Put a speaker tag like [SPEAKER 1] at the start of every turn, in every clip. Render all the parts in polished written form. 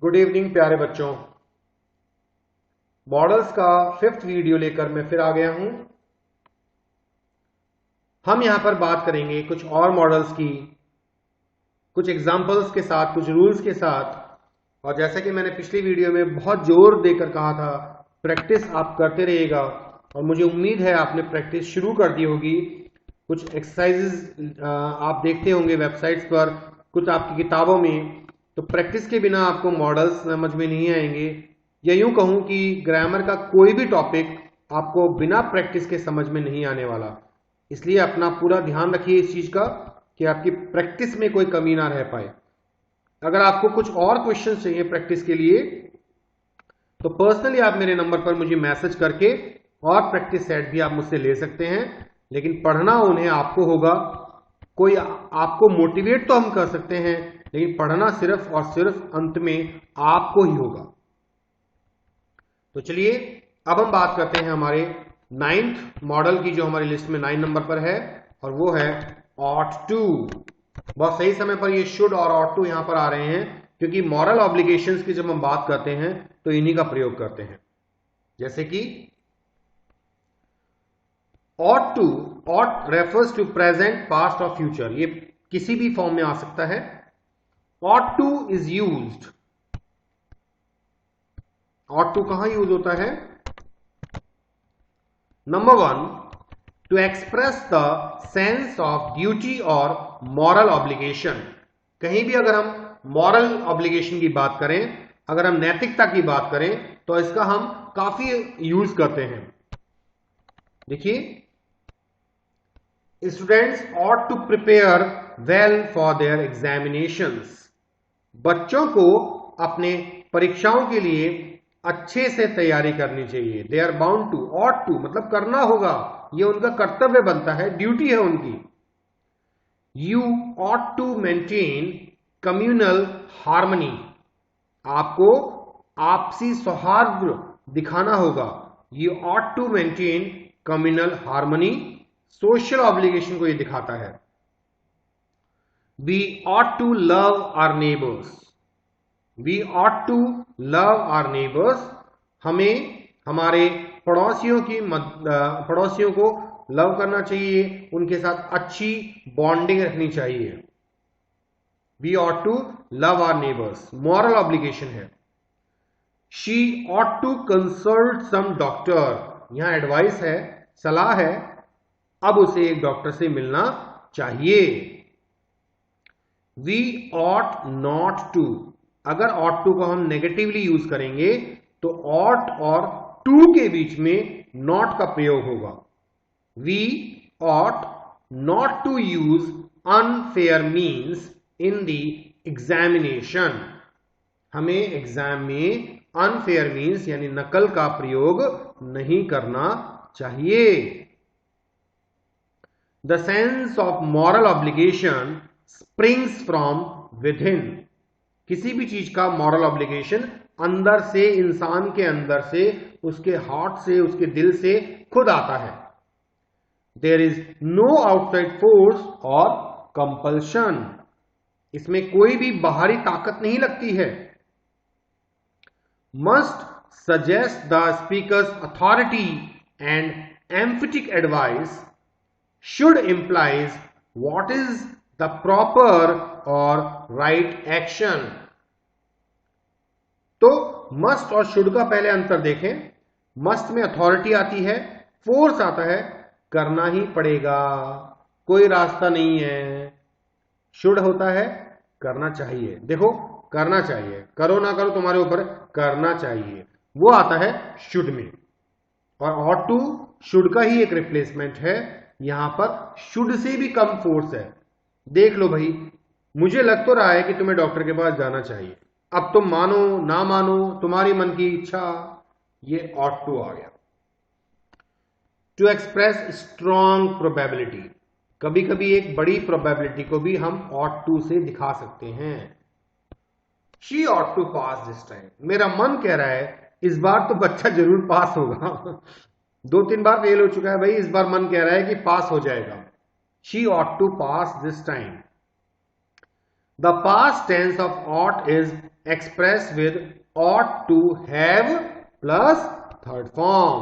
[SPEAKER 1] Good evening प्यारे बच्चों। Models का 5th वीडियो लेकर मैं फिर आ गया हूं। हम यहां पर बात करेंगे कुछ और मॉडल्स की, कुछ एग्जांपल्स के साथ, कुछ रूल्स के साथ। और जैसा कि मैंने पिछली वीडियो में बहुत जोर देकर कहा था, प्रैक्टिस आप करते रहिएगा और मुझे उम्मीद है आपने प्रैक्टिस शुरू कर दी होगी। कुछ एक्सरसाइजेज आप देखते होंगे वेबसाइट्स पर, कुछ आपकी किताबों में। तो प्रैक्टिस के बिना आपको मॉडल्स समझ में नहीं आएंगे, या यूं कहूं कि ग्रामर का कोई भी टॉपिक आपको बिना प्रैक्टिस के समझ में नहीं आने वाला। इसलिए अपना पूरा ध्यान रखिए इस चीज का कि आपकी प्रैक्टिस में कोई कमी ना रह पाए। अगर आपको कुछ और क्वेश्चन चाहिए प्रैक्टिस के लिए तो पर्सनली आप मेरे नंबर पर मुझे मैसेज करके और प्रैक्टिस सेट भी आप मुझसे ले सकते हैं, लेकिन पढ़ना उन्हें आपको होगा। कोई आपको मोटिवेट तो हम कर सकते हैं, लेकिन पढ़ना सिर्फ और सिर्फ अंत में आपको ही होगा। तो चलिए अब हम बात करते हैं हमारे 9th मॉडल की, जो हमारी लिस्ट में 9 नंबर पर है, और वो है ought to। बहुत सही समय पर ये शुड और ought to यहां पर आ रहे हैं, क्योंकि मॉरल ऑब्लिगेशंस की जब हम बात करते हैं तो इन्हीं का प्रयोग करते हैं। जैसे कि ought to, ought refers to present, past और future। ये किसी भी फॉर्म में आ सकता है। ought to is used, ought to कहां यूज होता है? Number 1, to express the sense of duty और moral obligation। कहीं भी अगर हम moral obligation की बात करें, अगर हम नैतिकता की बात करें, तो इसका हम काफी यूज करते हैं। देखिए, students ought to prepare well for their examinations। बच्चों को अपने परीक्षाओं के लिए अच्छे से तैयारी करनी चाहिए। They are bound to, ought to मतलब करना होगा, ये उनका कर्तव्य बनता है, ड्यूटी है उनकी। You ought to maintain communal harmony। आपको आपसी सौहार्द दिखाना होगा। You ought to maintain communal harmony। Social obligation को ये दिखाता है। We ought to love our neighbors। We ought to love our neighbors। हमें हमारे पड़ोसियों को लव करना चाहिए, उनके साथ अच्छी बॉन्डिंग रखनी चाहिए। We ought to love our neighbors, moral obligation है। She ought to consult some doctor। यहां एडवाइस है, सलाह है, अब उसे एक डॉक्टर से मिलना चाहिए। We ought not to, अगर ought to को हम नेगेटिवली यूज करेंगे तो ought और to के बीच में not का प्रयोग होगा। We ought not to use unfair means in the examination। हमें एग्जाम में unfair means यानी नकल का प्रयोग नहीं करना चाहिए। The sense of moral obligation springs from within। किसी भी चीज का moral obligation अंदर से, इंसान के अंदर से, उसके हार्ट से, उसके दिल से खुद आता है। There is no outside force or compulsion। इसमें कोई भी बाहरी ताकत नहीं लगती है। Must suggest the speaker's authority and emphatic advice। should implies what is the proper or right action। तो must और should का पहले अंतर देखें। must में अथॉरिटी आती है, फोर्स आता है, करना ही पड़ेगा, कोई रास्ता नहीं है। should होता है करना चाहिए। देखो, करना चाहिए, करो ना करो तुम्हारे ऊपर, करना चाहिए, वो आता है should में। और ought to should का ही एक रिप्लेसमेंट है। यहां पर शुड से भी कम फोर्स है। देख लो भाई, मुझे लग तो रहा है कि तुम्हें डॉक्टर के पास जाना चाहिए, अब तुम मानो ना मानो तुम्हारी मन की इच्छा, ये ought to आ गया। To express strong probability. कभी कभी एक बड़ी प्रोबेबिलिटी को भी हम ought to से दिखा सकते हैं। She ought to pass this time। मेरा मन कह रहा है इस बार तो बच्चा जरूर पास होगा। 2-3 बार फेल हो चुका है भाई, इस बार मन कह रहा है कि पास हो जाएगा। She ought to pass this time। The past tense of ought is express with ought to have plus third form.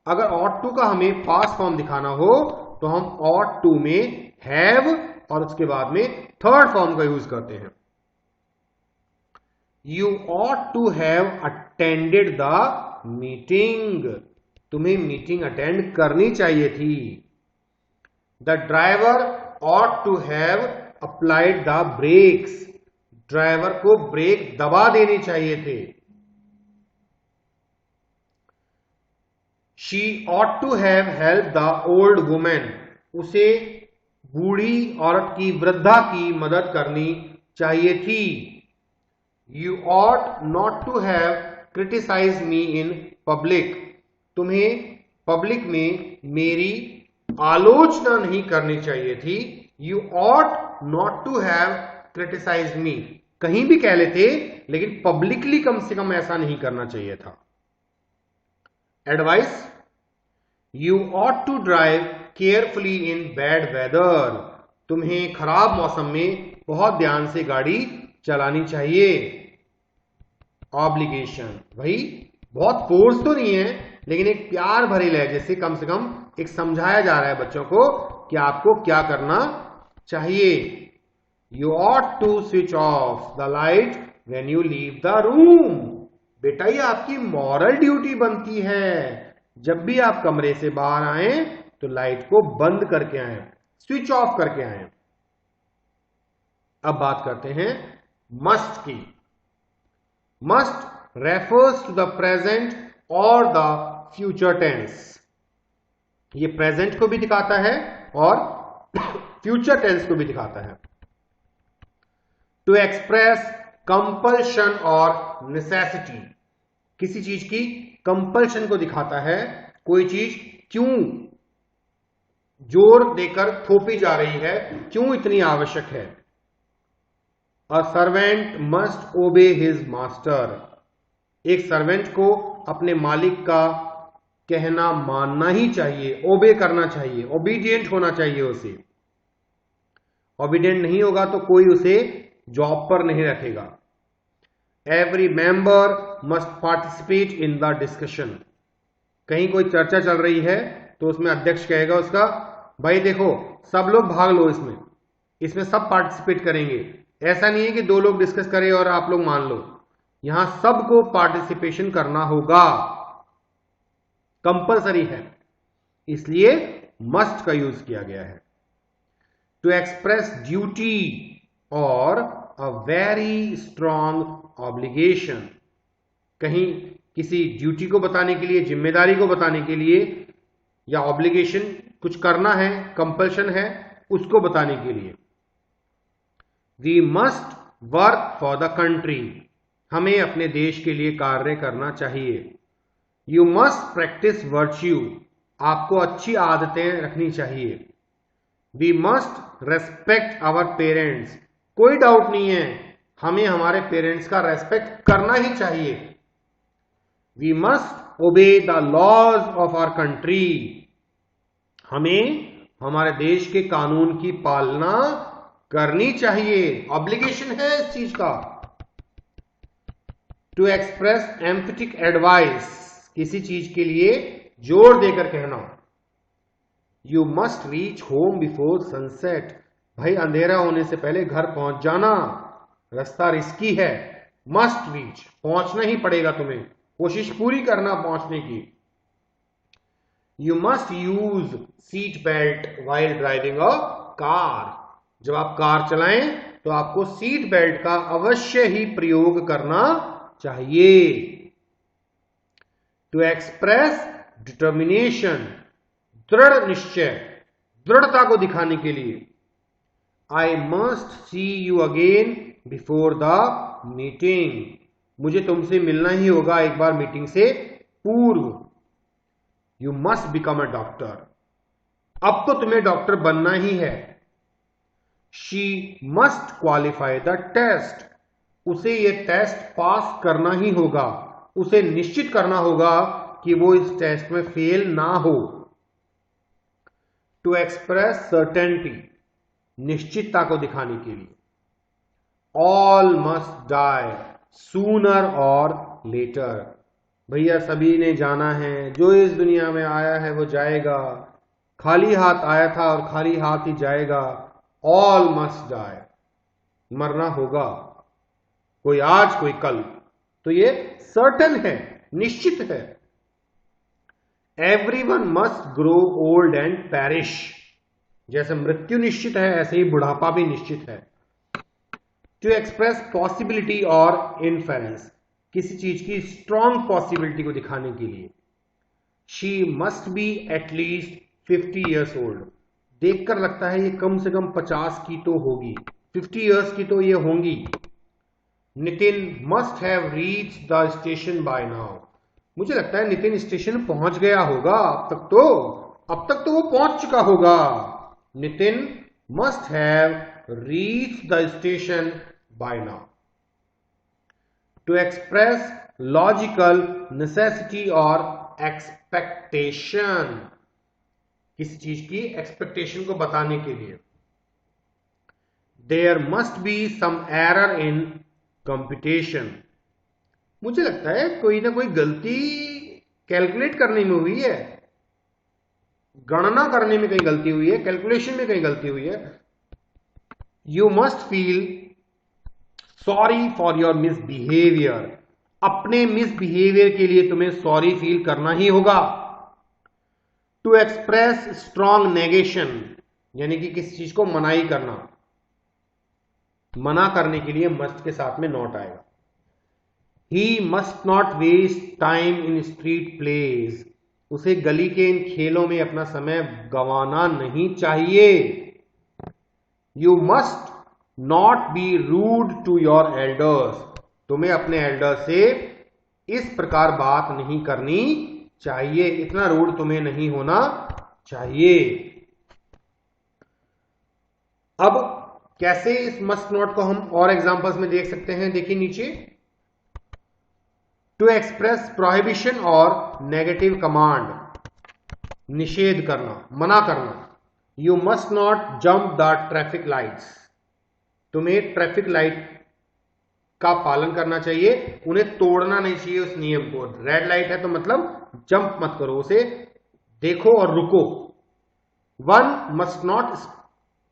[SPEAKER 1] अगर ought to का हमें पास्ट फॉर्म दिखाना हो तो हम ought to में have और उसके बाद में थर्ड फॉर्म का यूज करते हैं। You ought to have attended the meeting। तुम्हें मीटिंग अटेंड करनी चाहिए थी। The driver ought to have applied the brakes। Driver को ब्रेक दबा देनी चाहिए थे। She ought to have helped the old woman। उसे बूढ़ी औरत की, वृद्धा की मदद करनी चाहिए थी। You ought not to have criticized me in public। तुम्हें पब्लिक में मेरी आलोचना नहीं करनी चाहिए थी। You ought not to have criticized me। कहीं भी कह लेते लेकिन पब्लिकली कम से कम ऐसा नहीं करना चाहिए था। Advice, you ought to drive carefully in bad weather। तुम्हें खराब मौसम में बहुत ध्यान से गाड़ी चलानी चाहिए। ऑब्लिगेशन, भाई बहुत फोर्स तो नहीं है लेकिन एक प्यार भरे लहजे से कम एक समझाया जा रहा है बच्चों को कि आपको क्या करना चाहिए। You ought to switch off the light when you leave the room। बेटा ये आपकी मॉरल ड्यूटी बनती है, जब भी आप कमरे से बाहर आए तो लाइट को बंद करके आए, स्विच ऑफ करके आए। अब बात करते हैं मस्ट की। Must refers to the present और द फ्यूचर टेंस। ये प्रेजेंट को भी दिखाता है और फ्यूचर टेंस को भी दिखाता है। टू एक्सप्रेस कंपल्शन और नेसेसिटी। किसी चीज की कंपल्शन को दिखाता है, कोई चीज क्यों जोर देकर थोपी जा रही है, क्यों इतनी आवश्यक है। अ सर्वेंट मस्ट ओबे हिज मास्टर। एक सर्वेंट को अपने मालिक का कहना मानना ही चाहिए, ओबे करना चाहिए, ओबीडियंट होना चाहिए उसे। ओबीडियंट नहीं होगा तो कोई उसे जॉब पर नहीं रखेगा। Every member must participate in the discussion. कहीं कोई चर्चा चल रही है तो उसमें अध्यक्ष कहेगा उसका, भाई देखो सब लोग भाग लो, इसमें सब पार्टिसिपेट करेंगे। ऐसा नहीं है कि 2 लोग डिस्कस करें और आप लोग मान लो, यहां सबको पार्टिसिपेशन करना होगा, कंपलसरी है, इसलिए मस्ट का यूज किया गया है। टू एक्सप्रेस ड्यूटी और अ वेरी स्ट्रॉन्ग ऑब्लिगेशन। कहीं किसी ड्यूटी को बताने के लिए, जिम्मेदारी को बताने के लिए, या ऑब्लिगेशन कुछ करना है, कंपल्शन है, उसको बताने के लिए। We must work for the country. हमें अपने देश के लिए कार्य करना चाहिए। You must practise virtue. आपको अच्छी आदतें रखनी चाहिए। We must respect our parents. कोई डाउट नहीं है, हमें हमारे पेरेंट्स का रेस्पेक्ट करना ही चाहिए। We must obey the laws of our country. हमें हमारे देश के कानून की पालना करनी चाहिए, ऑब्लिगेशन है इस चीज का। To express emphatic advice. किसी चीज के लिए जोर देकर कहना। You must reach home before sunset. भाई अंधेरा होने से पहले घर पहुंच जाना, रास्ता रिस्की है। मस्ट रीच, पहुंचना ही पड़ेगा तुम्हें, कोशिश पूरी करना पहुंचने की। You must use seat belt while driving a car. जब आप कार चलाएं तो आपको सीट बेल्ट का अवश्य ही प्रयोग करना चाहिए। To express determination. दृढ़ निश्चय, दृढ़ता को दिखाने के लिए। I must see you again before the meeting. मुझे तुमसे मिलना ही होगा एक बार मीटिंग से पूर्व। You must become a doctor. अब तो तुम्हें डॉक्टर बनना ही है। She must qualify the test. उसे यह टेस्ट पास करना ही होगा, उसे निश्चित करना होगा कि वो इस टेस्ट में फेल ना हो। To express certainty. निश्चितता को दिखाने के लिए। All must die sooner or later. भैया सभी ने जाना है, जो इस दुनिया में आया है वो जाएगा, खाली हाथ आया था और खाली हाथ ही जाएगा। ऑल मस्ट डाई, मरना होगा, कोई आज कोई कल, तो ये सर्टन है, निश्चित है। Everyone must grow old and parish, जैसे मृत्यु निश्चित है ऐसे ही बुढ़ापा भी निश्चित है। टू एक्सप्रेस पॉसिबिलिटी और इनफेरेंस, किसी चीज की स्ट्रॉन्ग पॉसिबिलिटी को दिखाने के लिए। She must be at least 50 years old, देखकर लगता है ये कम से कम 50 की तो होगी, 50 ईयर्स की तो ये होंगी। Nitin must have reach the station by now, मुझे लगता है नितिन स्टेशन पहुंच गया होगा अब तक तो वो पहुंच चुका होगा। Nitin must have reach the station by now. To express logical necessity और एक्सपेक्टेशन, किसी चीज की एक्सपेक्टेशन को बताने के लिए। There must be some error in computation, मुझे लगता है कोई ना कोई गलती कैलकुलेट करने में हुई है, गणना करने में कहीं गलती हुई है, कैलकुलेशन में कहीं गलती हुई है। You must feel sorry for your misbehaviour, अपने मिसबिहेवियर के लिए तुम्हें सॉरी फील करना ही होगा। टू एक्सप्रेस स्ट्रॉन्ग नेगेशन, यानी कि किसी चीज को मनाही करना, मना करने के लिए मस्ट के साथ में नॉट आएगा। He must not waste time in street plays, उसे गली के इन खेलों में अपना समय गंवाना नहीं चाहिए। You must not be rude to your elders, तुम्हें अपने एल्डर से इस प्रकार बात नहीं करनी चाहिए, इतना रूड तुम्हें नहीं होना चाहिए। अब कैसे इस मस्ट नॉट को हम और एग्जांपल्स में देख सकते हैं, देखिए नीचे। टू एक्सप्रेस प्रोहिबिशन और नेगेटिव कमांड, निषेध करना, मना करना। You must not jump the traffic lights, तुम्हें ट्रैफिक लाइट का पालन करना चाहिए, उन्हें तोड़ना नहीं चाहिए उस नियम को। रेड लाइट है तो मतलब जंप मत करो, उसे देखो और रुको। One must not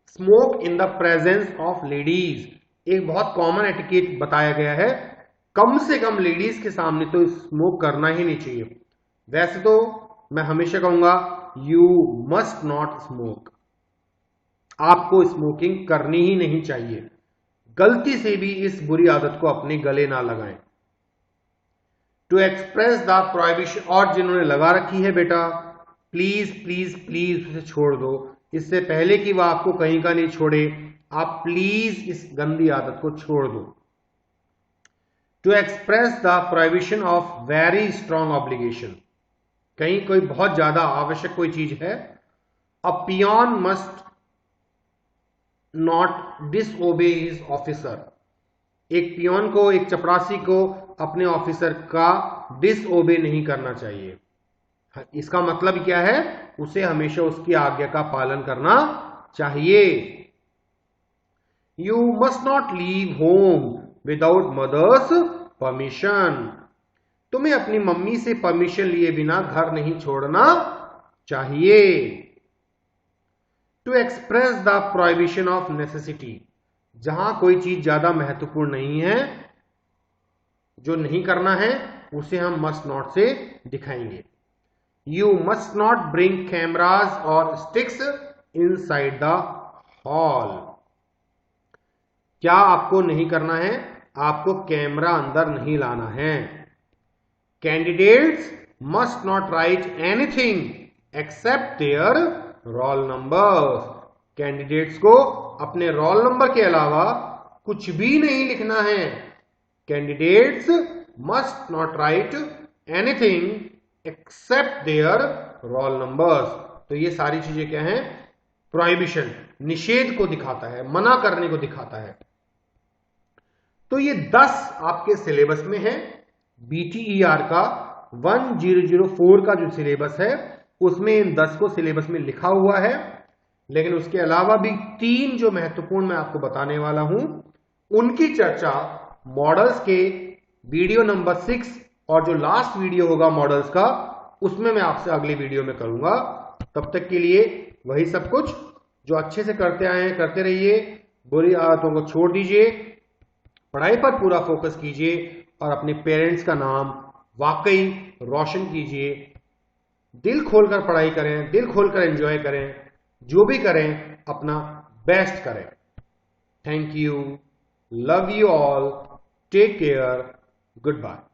[SPEAKER 1] smoke in the presence of ladies, एक बहुत कॉमन एटिकेट बताया गया है, कम से कम लेडीज के सामने तो स्मोक करना ही नहीं चाहिए। वैसे तो मैं हमेशा कहूंगा यू मस्ट नॉट स्मोक, आपको स्मोकिंग करनी ही नहीं चाहिए, गलती से भी इस बुरी आदत को अपने गले ना लगाएं। टू एक्सप्रेस द प्रोहिबिशन, और जिन्होंने लगा रखी है बेटा प्लीज प्लीज प्लीज उसे छोड़ दो, इससे पहले कि वह आपको कहीं का नहीं छोड़े, आप प्लीज इस गंदी आदत को छोड़ दो। To express the prohibition of very strong obligation, कहीं कोई बहुत ज्यादा आवश्यक कोई चीज है। A peon must not disobey his officer, एक पियन को, एक चपरासी को अपने ऑफिसर का डिसओबे नहीं करना चाहिए। इसका मतलब क्या है, उसे हमेशा उसकी आज्ञा का पालन करना चाहिए। You must not leave home without mother's permission, तुम्हें अपनी मम्मी से परमिशन लिए बिना घर नहीं छोड़ना चाहिए। To express the prohibition of necessity, जहां कोई चीज ज्यादा महत्वपूर्ण नहीं है, जो नहीं करना है, उसे हम मस्ट नॉट से दिखाएंगे। You must not bring cameras और स्टिक्स इनसाइड द हॉल, क्या आपको नहीं करना है, आपको कैमरा अंदर नहीं लाना है। Candidates must not write anything except their roll numbers, candidates को अपने रोल नंबर के अलावा कुछ भी नहीं लिखना है। Candidates must not write anything except their roll numbers, तो ये सारी चीजें क्या हैं, प्रोहिबिशन, निषेध को दिखाता है, मना करने को दिखाता है। तो ये 10 आपके सिलेबस में है। BTER का 1004 का जो सिलेबस है उसमें इन 10 को सिलेबस में लिखा हुआ है, लेकिन उसके अलावा भी 3 जो महत्वपूर्ण मैं आपको बताने वाला हूं उनकी चर्चा मॉडल्स के वीडियो नंबर 6 और जो लास्ट वीडियो होगा मॉडल्स का, उसमें मैं आपसे अगली वीडियो में करूंगा। तब तक के लिए वही सब कुछ जो अच्छे से करते आए हैं करते रहिए, बुरी आदतों को छोड़ दीजिए, पढ़ाई पर पूरा फोकस कीजिए और अपने पेरेंट्स का नाम वाकई रोशन कीजिए। दिल खोलकर पढ़ाई करें, दिल खोलकर एंजॉय करें, जो भी करें अपना बेस्ट करें। Thank you, love you all, take care, good bye.